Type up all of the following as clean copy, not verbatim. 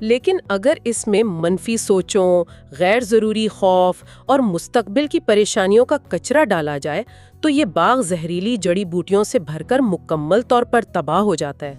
لیکن اگر اس میں منفی سوچوں، غیر ضروری خوف اور مستقبل کی پریشانیوں کا کچرا ڈالا جائے تو یہ باغ زہریلی جڑی بوٹیوں سے بھر کر مکمل طور پر تباہ ہو جاتا ہے۔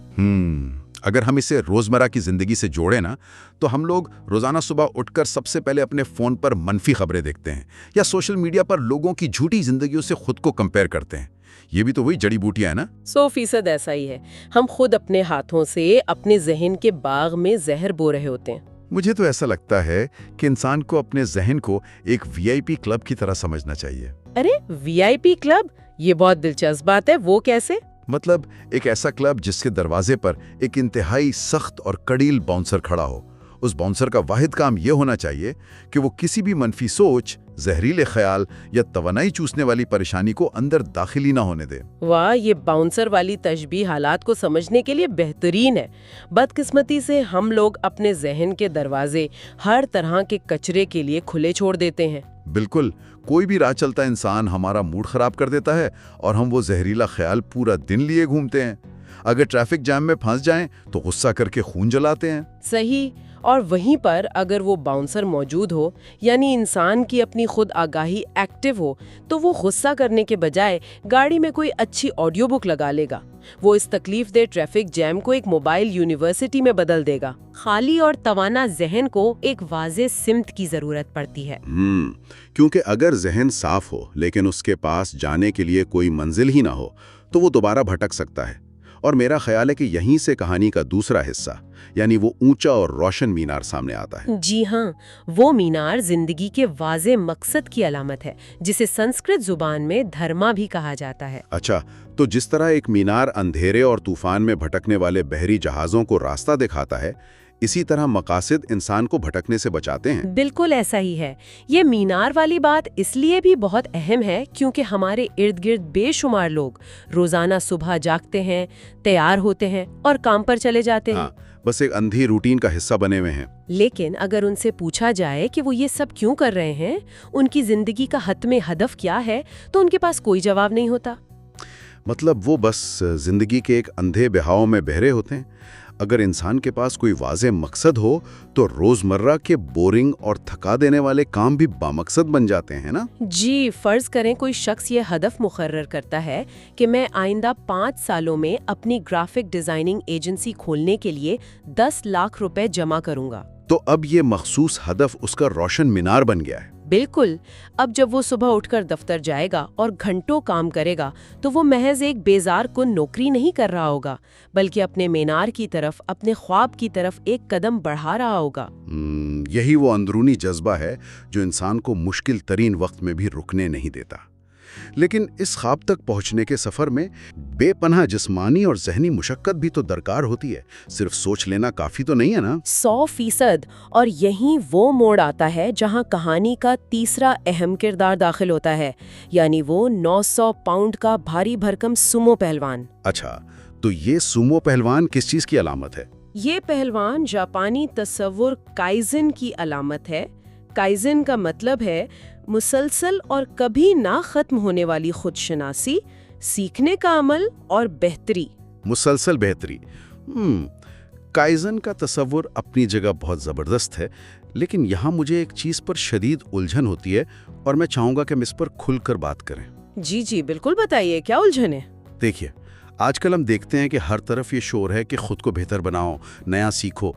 اگر ہم اسے روزمرہ کی زندگی سے جوڑیں نا تو ہم لوگ روزانہ صبح اٹھ کر سب سے پہلے اپنے فون پر منفی خبریں دیکھتے ہیں یا سوشل میڈیا پر لوگوں کی جھوٹی زندگیوں سے خود کو کمپیئر کرتے ہیں۔ یہ بھی تو وہی جڑی بوٹیاں ہیں نا؟ 100% ایسا ہی ہے۔ ہم خود اپنے ہاتھوں سے اپنے ذہن کے باغ میں زہر بو رہے ہوتے ہیں۔ مجھے تو ایسا لگتا ہے کہ انسان کو اپنے ذہن کو ایک VIP کلب کی طرح سمجھنا چاہیے۔ ارے VIP کلب؟ یہ بہت دلچسپ بات ہے، وہ کیسے؟ مطلب ایک ایسا کلب جس کے دروازے پر ایک انتہائی سخت اور کڑیل باؤنسر کھڑا ہو۔ اس باؤنسر کا واحد کام یہ ہونا چاہیے کہ وہ کسی بھی منفی سوچ، زہریلے خیال یا توانائی چوسنے والی پریشانی کو اندر داخلی نہ ہونے دے۔ واہ، یہ باؤنسر والی تشبیہ حالات کو سمجھنے کے لیے بہترین ہے۔ بدقسمتی سے ہم لوگ اپنے ذہن کے دروازے ہر طرح کے کچرے کے لیے کھلے چھوڑ دیتے ہیں۔ بالکل، کوئی بھی راہ چلتا انسان ہمارا موڈ خراب کر دیتا ہے اور ہم وہ زہریلا خیال پورا دن لیے گھومتے ہیں۔ اگر ٹریفک جام میں پھنس جائیں تو غصہ کر کے خون جلاتے ہیں۔ صحیح، اور وہیں پر اگر وہ باؤنسر موجود ہو، یعنی انسان کی اپنی خود آگاہی ایکٹیو ہو، تو وہ غصہ کرنے کے بجائے گاڑی میں کوئی اچھی آڈیو بک لگا لے گا۔ وہ اس تکلیف دہ ٹریفک جیم کو ایک موبائل یونیورسٹی میں بدل دے گا۔ خالی اور توانا ذہن کو ایک واضح سمت کی ضرورت پڑتی ہے۔ کیونکہ اگر ذہن صاف ہو لیکن اس کے پاس جانے کے لیے کوئی منزل ہی نہ ہو تو وہ دوبارہ بھٹک سکتا ہے۔ اور میرا خیال ہے کہ یہیں سے کہانی کا دوسرا حصہ، یعنی وہ اونچا اور روشن مینار سامنے آتا ہے۔ جی ہاں، وہ مینار زندگی کے واضح مقصد کی علامت ہے، جسے سنسکرت زبان میں دھرما بھی کہا جاتا ہے۔ اچھا، تو جس طرح ایک مینار اندھیرے اور طوفان میں بھٹکنے والے بحری جہازوں کو راستہ دکھاتا ہے، اسی طرح مقاصد انسان کو بھٹکنے سے بچاتے ہیں۔ بالکل ایسا ہی ہے۔ یہ مینار والی بات اس لیے بھی بہت اہم ہے کیونکہ ہمارے ارد گرد بے شمار لوگ روزانہ صبح جاگتے ہیں، تیار ہوتے ہیں اور کام پر چلے جاتے ہیں۔ بس ایک اندھی روٹین کا حصہ بنے ہوئے ہیں۔ لیکن اگر ان سے پوچھا جائے کہ وہ یہ سب کیوں کر رہے ہیں، ان کی زندگی کا حتمی ہدف کیا ہے، تو ان کے پاس کوئی جواب نہیں ہوتا۔ مطلب وہ بس زندگی کے ایک اندھے بہاؤ میں بہرے ہوتے ہیں۔ اگر انسان کے پاس کوئی واضح مقصد ہو تو روزمرہ کے بورنگ اور تھکا دینے والے کام بھی بامقصد بن جاتے ہیں نا؟ جی، فرض کریں کوئی شخص یہ ہدف مقرر کرتا ہے کہ میں آئندہ 5 سالوں میں اپنی گرافک ڈیزائننگ ایجنسی کھولنے کے لیے 10 لاکھ روپے جمع کروں گا۔ تو اب یہ مخصوص ہدف اس کا روشن مینار بن گیا ہے۔ بالکل، اب جب وہ صبح اٹھ کر دفتر جائے گا اور گھنٹوں کام کرے گا تو وہ محض ایک بیزار کن نوکری نہیں کر رہا ہوگا، بلکہ اپنے مینار کی طرف، اپنے خواب کی طرف ایک قدم بڑھا رہا ہوگا۔ یہی وہ اندرونی جذبہ ہے جو انسان کو مشکل ترین وقت میں بھی رکنے نہیں دیتا۔ لیکن اس خواب تک پہنچنے کے سفر میں بے پناہ جسمانی اور ذہنی مشقت بھی تو درکار ہوتی ہے۔ صرف سوچ لینا کافی تو نہیں ہے نا؟ 100%۔ اور یہیں وہ موڑ آتا ہے جہاں کہانی کا تیسرا اہم کردار داخل ہوتا ہے، یعنی وہ 900 پاؤنڈ کا بھاری بھرکم سومو پہلوان۔ اچھا، تو یہ سومو پہلوان کس چیز کی علامت ہے؟ یہ پہلوان جاپانی تصور کائزن کی علامت ہے۔ کائزن کا مطلب ہے مسلسل اور کبھی نہ ختم ہونے والی خود شناسی، سیکھنے کا عمل اور بہتری۔ مسلسل بہتری۔ کائزن کا تصور اپنی جگہ بہت زبردست ہے، لیکن یہاں مجھے ایک چیز پر شدید الجھن ہوتی ہے اور میں چاہوں گا کہ ہم اس پر کھل کر بات کریں۔ جی بالکل، بتائیے کیا الجھن ہے؟ دیکھیے، آج کل ہم دیکھتے ہیں کہ ہر طرف یہ شور ہے کہ خود کو بہتر بناؤ، نیا سیکھو۔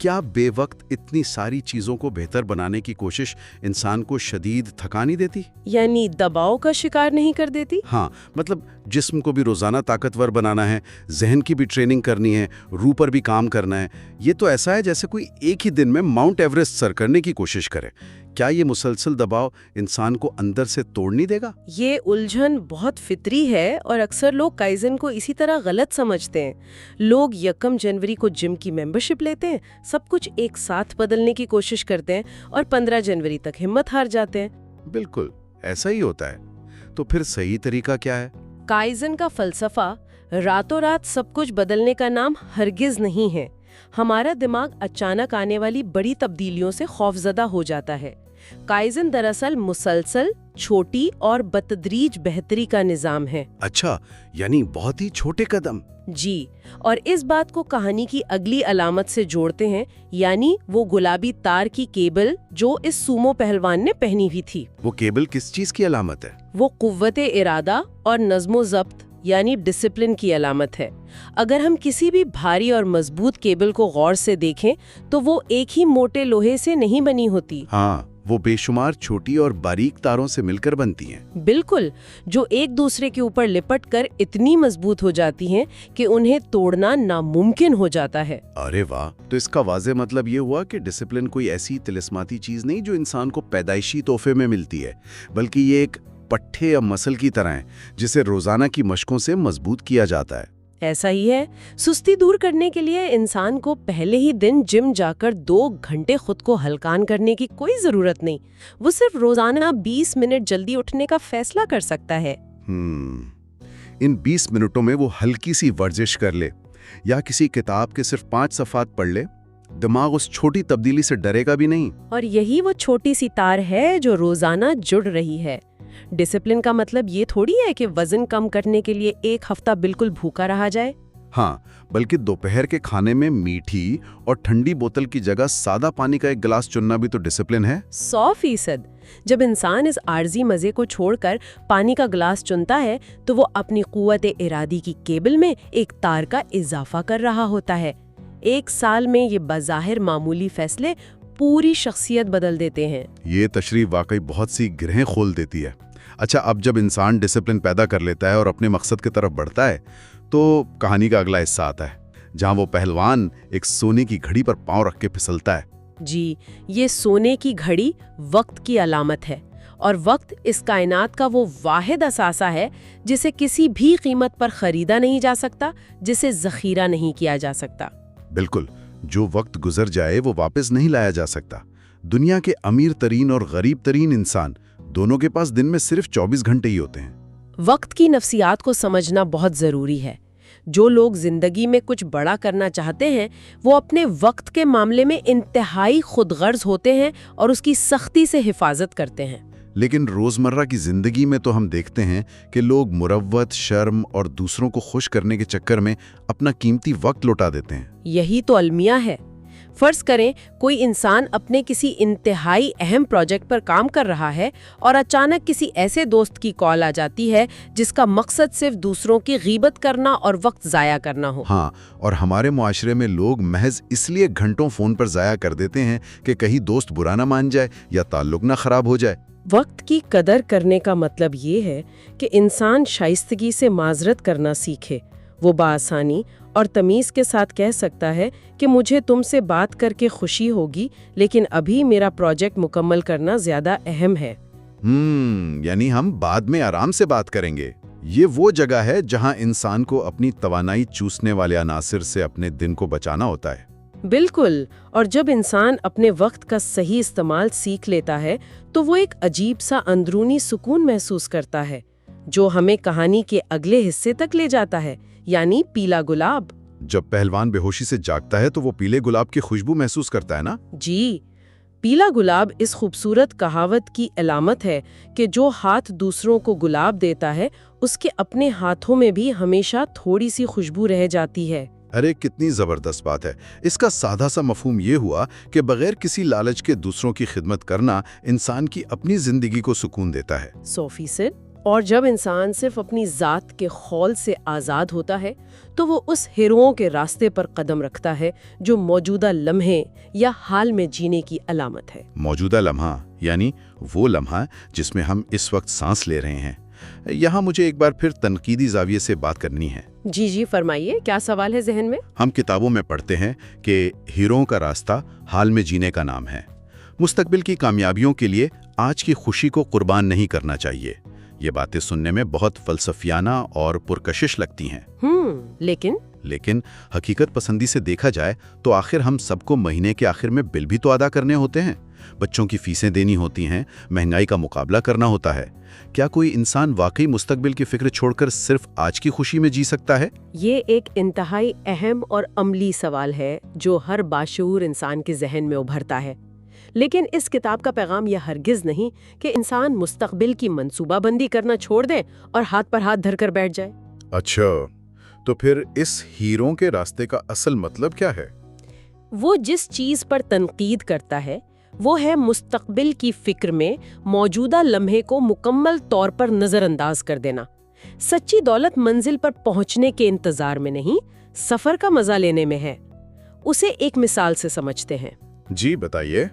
کیا بے وقت اتنی ساری چیزوں کو بہتر بنانے کی کوشش انسان کو شدید تھکانی دیتی؟ یعنی دباؤ کا شکار نہیں کر دیتی؟ ہاں، مطلب جسم کو بھی روزانہ طاقتور بنانا ہے، ذہن کی بھی ٹریننگ کرنی ہے، روح پر بھی کام کرنا ہے۔ یہ تو ایسا ہے جیسے کوئی ایک ہی دن میں ماؤنٹ ایوریسٹ سر کرنے کی کوشش کرے۔ کیا یہ مسلسل دباؤ انسان کو اندر سے توڑ نہیں دے گا؟ یہ الجھن بہت فطری ہے اور اکثر لوگ کائزن کو اسی طرح غلط سمجھتے ہیں۔ لوگ 1 جنوری کو جم کی ممبرشپ لیتے ہیں، سب کچھ ایک ساتھ بدلنے کی کوشش کرتے ہیں اور 15 جنوری تک ہمت ہار جاتے ہیں۔ بالکل ایسا ہی ہوتا ہے۔ تو پھر صحیح طریقہ کیا ہے؟ کائزن کا فلسفہ راتوں رات سب کچھ بدلنے کا نام ہرگز نہیں ہے۔ ہمارا دماغ اچانک آنے والی بڑی تبدیلیوں سے خوفزدہ ہو جاتا ہے۔ کائزن دراصل مسلسل چھوٹی اور بتدریج بہتری کا نظام ہے۔ اچھا، یعنی بہت ہی چھوٹے قدم۔ جی، اور اس بات کو کہانی کی اگلی علامت سے جوڑتے ہیں، یعنی وہ گلابی تار کی کیبل جو اس سومو پہلوان نے پہنی ہوئی تھی۔ وہ کیبل کس چیز کی علامت ہے؟ وہ قوت ارادہ اور نظم و ضبط یعنی ڈسپلن کی علامت ہے۔ اگر ہم کسی بھی بھاری اور مضبوط کیبل کو غور سے دیکھیں تو وہ ایک ہی موٹے لوہے سے نہیں بنی ہوتی۔ ہاں، وہ بے شمار چھوٹی اور باریک تاروں سے مل کر بنتی ہیں۔ بالکل، جو ایک دوسرے کے اوپر لپٹ کر اتنی مضبوط ہو جاتی ہیں کہ انہیں توڑنا ناممکن ہو جاتا ہے۔ ارے واہ، تو اس کا واضح مطلب یہ ہوا کہ ڈسپلن کوئی ایسی طلسماتی چیز نہیں جو انسان کو پیدائشی تحفے میں ملتی ہے، بلکہ یہ ایک پٹھے یا مسل کی طرح ہے جسے روزانہ کی مشقوں سے مضبوط کیا جاتا ہے۔ ایسا ہی ہے، سستی دور کرنے کے لیے انسان کو پہلے ہی دن جم جا کر 2 گھنٹے خود کو ہلکان کرنے کی کوئی ضرورت نہیں، وہ صرف روزانہ 20 منٹ جلدی اٹھنے کا فیصلہ کر سکتا ہے۔ ان 20 منٹوں میں وہ ہلکی سی ورزش کر لے یا کسی کتاب کے صرف 5 صفحات پڑھ لے، دماغ اس چھوٹی تبدیلی سے ڈرے گا بھی نہیں۔ اور یہی وہ چھوٹی سی تار ہے جو روزانہ جڑ رہی ہے۔ ڈسپلن کا مطلب یہ تھوڑی ہے کہ وزن کم کرنے کے لیے 1 ہفتہ بالکل بھوکا رہا جائے۔ ہاں، بلکہ دوپہر کے کھانے میں میٹھی اور ٹھنڈی بوتل کی جگہ سادہ پانی کا 1 گلاس چننا بھی تو ڈسپلن ہے۔ 100%۔ جب انسان اس عارضی مزے کو چھوڑ کر پانی کا گلاس چنتا ہے تو وہ اپنی قوت ارادی کی کیبل میں ایک تار کا اضافہ کر رہا ہوتا ہے۔ 1 سال میں یہ بظاہر معمولی فیصلے پوری شخصیت بدل دیتے ہیں۔ یہ تشریح واقعی بہت سی گرہیں کھول دیتی ہے۔ اچھا، اب جب انسان ڈسپلن پیدا کر لیتا ہے اور اپنے مقصد کی طرف بڑھتا ہے تو کہانی کا اگلا حصہ آتا ہے جہاں وہ پہلوان ایک سونے کی گھڑی پر پاؤں رکھ کے پھسلتا ہے۔ جی، یہ سونے کی گھڑی وقت کی علامت ہے، اور وقت اس کائنات کا وہ واحد اثاثہ ہے جسے کسی بھی قیمت پر خریدا نہیں جا سکتا، جسے ذخیرہ نہیں کیا جا سکتا۔ بالکل، جو وقت گزر جائے وہ واپس نہیں لایا جا سکتا۔ دنیا کے امیر ترین اور غریب ترین انسان دونوں کے پاس دن میں صرف 24 گھنٹے ہی ہوتے ہیں۔ وقت کی نفسیات کو سمجھنا بہت ضروری ہے۔ جو لوگ زندگی میں کچھ بڑا کرنا چاہتے ہیں وہ اپنے وقت کے معاملے میں انتہائی خود غرض ہوتے ہیں اور اس کی سختی سے حفاظت کرتے ہیں۔ لیکن روزمرہ کی زندگی میں تو ہم دیکھتے ہیں کہ لوگ مروت، شرم اور دوسروں کو خوش کرنے کے چکر میں اپنا قیمتی وقت لوٹا دیتے ہیں۔ یہی تو المیہ ہے۔ فرض کریں کوئی انسان اپنے کسی انتہائی اہم پروجیکٹ پر کام کر رہا ہے اور اچانک کسی ایسے دوست کی کال آ جاتی ہے جس کا مقصد صرف دوسروں کی غیبت کرنا اور وقت ضائع کرنا ہو۔ ہاں، اور ہمارے معاشرے میں لوگ محض اس لیے گھنٹوں فون پر ضائع کر دیتے ہیں کہ کہیں دوست برا نہ مان جائے یا تعلق نہ خراب ہو جائے۔ وقت کی قدر کرنے کا مطلب یہ ہے کہ انسان شائستگی سے معذرت کرنا سیکھے۔ وہ بآسانی اور تمیز کے ساتھ کہہ سکتا ہے کہ مجھے تم سے بات کر کے خوشی ہوگی، لیکن ابھی میرا پروجیکٹ مکمل کرنا زیادہ اہم ہے۔ یعنی ہم بعد میں آرام سے بات کریں گے۔ یہ وہ جگہ ہے جہاں انسان کو اپنی توانائی چوسنے والے عناصر سے اپنے دن کو بچانا ہوتا ہے۔ بالکل، اور جب انسان اپنے وقت کا صحیح استعمال سیکھ لیتا ہے تو وہ ایک عجیب سا اندرونی سکون محسوس کرتا ہے جو ہمیں کہانی کے اگلے حصے تک لے جاتا ہے، یعنی پیلا گلاب۔ جب پہلوان بے ہوشی سے جاگتا ہے تو وہ پیلے گلاب کی خوشبو محسوس کرتا ہے نا؟ جی، پیلا گلاب اس خوبصورت کہاوت کی علامت ہے کہ جو ہاتھ دوسروں کو گلاب دیتا ہے اس کے اپنے ہاتھوں میں بھی ہمیشہ تھوڑی سی خوشبو رہ جاتی ہے۔ ارے کتنی زبردست بات ہے۔ اس کا سادہ سا مفہوم یہ ہوا کہ بغیر کسی لالچ کے دوسروں کی خدمت کرنا انسان کی اپنی زندگی کو سکون دیتا ہے۔ 100%۔ اور جب انسان صرف اپنی ذات کے خول سے آزاد ہوتا ہے تو وہ اس ہیروؤں کے راستے پر قدم رکھتا ہے جو موجودہ لمحے یا حال میں جینے کی علامت ہے۔ موجودہ لمحہ یعنی وہ لمحہ جس میں ہم اس وقت سانس لے رہے ہیں۔ یہاں مجھے ایک بار پھر تنقیدی زاویے سے بات کرنی ہے۔ جی فرمائیے، کیا سوال ہے ذہن میں؟ ہم کتابوں میں پڑھتے ہیں کہ ہیروؤں کا راستہ حال میں جینے کا نام ہے۔ مستقبل کی کامیابیوں کے لیے آج کی خوشی کو قربان نہیں کرنا چاہیے۔ یہ باتیں سننے میں بہت فلسفیانہ اور پرکشش لگتی ہیں۔ لیکن حقیقت پسندی سے دیکھا جائے تو آخر ہم سب کو مہینے کے آخر میں بل بھی تو ادا کرنے ہوتے ہیں، بچوں کی فیسیں دینی ہوتی ہیں، مہنگائی کا مقابلہ کرنا ہوتا ہے۔ کیا کوئی انسان واقعی مستقبل کی فکر چھوڑ کر صرف آج کی خوشی میں جی سکتا ہے؟ یہ ایک انتہائی اہم اور عملی سوال ہے جو ہر باشعور انسان کے ذہن میں ابھرتا ہے۔ لیکن اس کتاب کا پیغام یہ ہرگز نہیں کہ انسان مستقبل کی منصوبہ بندی کرنا چھوڑ دے اور ہاتھ پر ہاتھ دھر کر بیٹھ جائے۔ اچھا، تو پھر اس ہیروں کے راستے کا اصل مطلب کیا ہے؟ وہ جس چیز پر تنقید کرتا ہے وہ ہے مستقبل کی فکر میں موجودہ لمحے کو مکمل طور پر نظر انداز کر دینا۔ سچی دولت منزل پر پہنچنے کے انتظار میں نہیں، سفر کا مزہ لینے میں ہے۔ اسے ایک مثال سے سمجھتے ہیں۔ جی بتائیے۔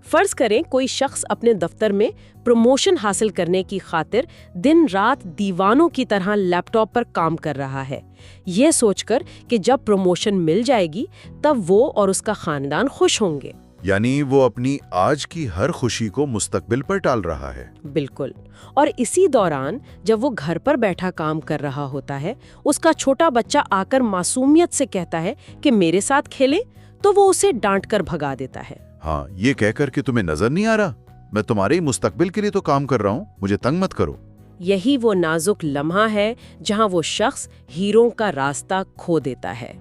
فرض کریں کوئی شخص اپنے دفتر میں پروموشن حاصل کرنے کی خاطر دن رات دیوانوں کی طرح لیپ ٹاپ پر کام کر رہا ہے، یہ سوچ کر کہ جب پروموشن مل جائے گی تب وہ اور اس کا خاندان خوش ہوں گے۔ یعنی وہ اپنی آج کی ہر خوشی کو مستقبل پر ٹال رہا ہے۔ بالکل۔ اور اسی دوران جب وہ گھر پر بیٹھا کام کر رہا ہوتا ہے، اس کا چھوٹا بچہ آ کر معصومیت سے کہتا ہے کہ میرے ساتھ کھیلیں، تو وہ اسے ڈانٹ کر بھگا دیتا ہے۔ ہاں، یہ کہہ کر کہ تمہیں نظر نہیں آ رہا، میں تمہارے مستقبل کے لیے تو کام کر رہا ہوں، مجھے تنگ مت کرو۔ یہی وہ نازک لمحہ ہے جہاں وہ شخص ہیروں کا راستہ کھو دیتا ہے۔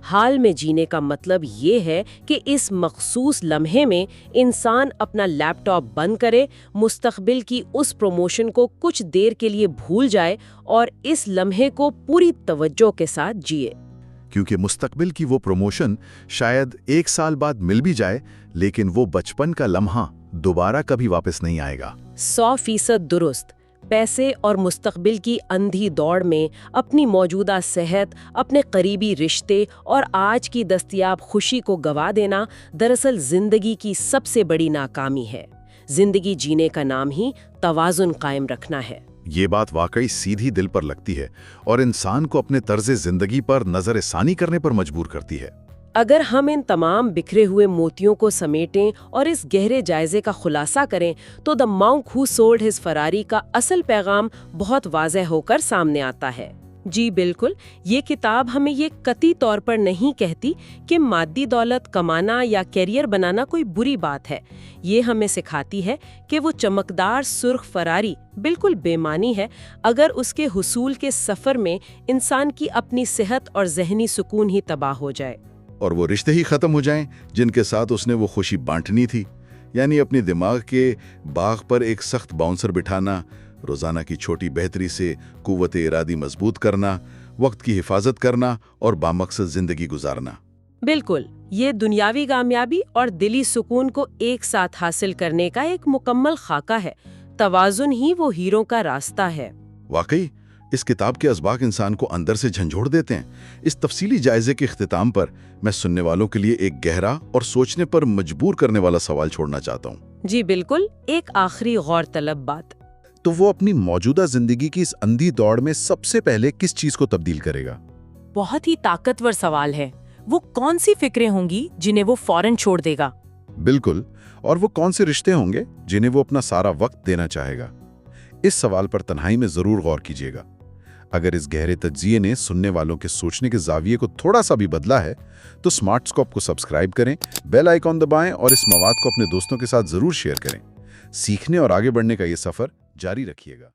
حال میں جینے کا مطلب یہ ہے کہ اس مخصوص لمحے میں انسان اپنا لیپ ٹاپ بند کرے، مستقبل کی اس پروموشن کو کچھ دیر کے لیے بھول جائے اور اس لمحے کو پوری توجہ کے ساتھ جیے۔ کیونکہ مستقبل کی وہ پروموشن شاید 1 سال بعد مل بھی جائے، لیکن وہ بچپن کا لمحہ دوبارہ کبھی واپس نہیں آئے گا۔ 100% درست۔ پیسے اور مستقبل کی اندھی دوڑ میں اپنی موجودہ صحت، اپنے قریبی رشتے اور آج کی دستیاب خوشی کو گوا دینا دراصل زندگی کی سب سے بڑی ناکامی ہے۔ زندگی جینے کا نام ہی توازن قائم رکھنا ہے۔ یہ بات واقعی سیدھی دل پر لگتی ہے اور انسان کو اپنے طرز زندگی پر نظر ثانی کرنے پر مجبور کرتی ہے۔ اگر ہم ان تمام بکھرے ہوئے موتیوں کو سمیٹیں اور اس گہرے جائزے کا خلاصہ کریں تو دی مانک ہو سولڈ ہز فراری کا اصل پیغام بہت واضح ہو کر سامنے آتا ہے۔ جی بالکل، یہ کتاب ہمیں یہ قطعی طور پر نہیں کہتی کہ مادی دولت کمانا یا کیریئر بنانا کوئی بری بات ہے۔ یہ ہمیں سکھاتی ہے کہ وہ چمکدار سرخ فراری بالکل بے معنی ہے اگر اس کے حصول کے سفر میں انسان کی اپنی صحت اور ذہنی سکون ہی تباہ ہو جائے، اور وہ رشتے ہی ختم ہو جائیں جن کے ساتھ اس نے وہ خوشی بانٹنی تھی۔ یعنی اپنی دماغ کے باغ پر ایک سخت باؤنسر بٹھانا، روزانہ کی چھوٹی بہتری سے قوت ارادی مضبوط کرنا، وقت کی حفاظت کرنا اور بامقصد زندگی گزارنا۔ بالکل، یہ دنیاوی کامیابی اور دلی سکون کو ایک ساتھ حاصل کرنے کا ایک مکمل خاکہ ہے۔ توازن ہی وہ ہیروں کا راستہ ہے۔ واقعی اس کتاب کے اسباق انسان کو اندر سے جھنجھوڑ دیتے ہیں۔ اس تفصیلی جائزے کے اختتام پر میں سننے والوں کے لیے ایک گہرا اور سوچنے پر مجبور کرنے والا سوال چھوڑنا چاہتا ہوں۔ جی بالکل، ایک آخری غور طلب بات۔ تو وہ اپنی موجودہ زندگی کی اس اندھی دوڑ میں سب سے پہلے کس چیز کو تبدیل کرے گا؟ بہت ہی طاقتور سوال ہے۔ وہ کون سی فکریں ہوں گی جنہیں وہ فوراً چھوڑ دے گا؟ بالکل، اور وہ کون سے رشتے ہوں گے جنہیں وہ اپنا سارا وقت دینا چاہے گا؟ اس سوال پر تنہائی میں ضرور غور کیجیے گا۔ اگر اس گہرے تجزیے نے سننے والوں کے سوچنے کے زاویے کو تھوڑا سا بھی بدلا ہے تو سمارٹ اسکوپ کو سبسکرائب کریں، بیل آئیکن دبائیں اور اس مواد کو اپنے دوستوں کے ساتھ ضرور شیئر کریں۔ سیکھنے اور آگے بڑھنے کا یہ سفر جاری رکھیے گا۔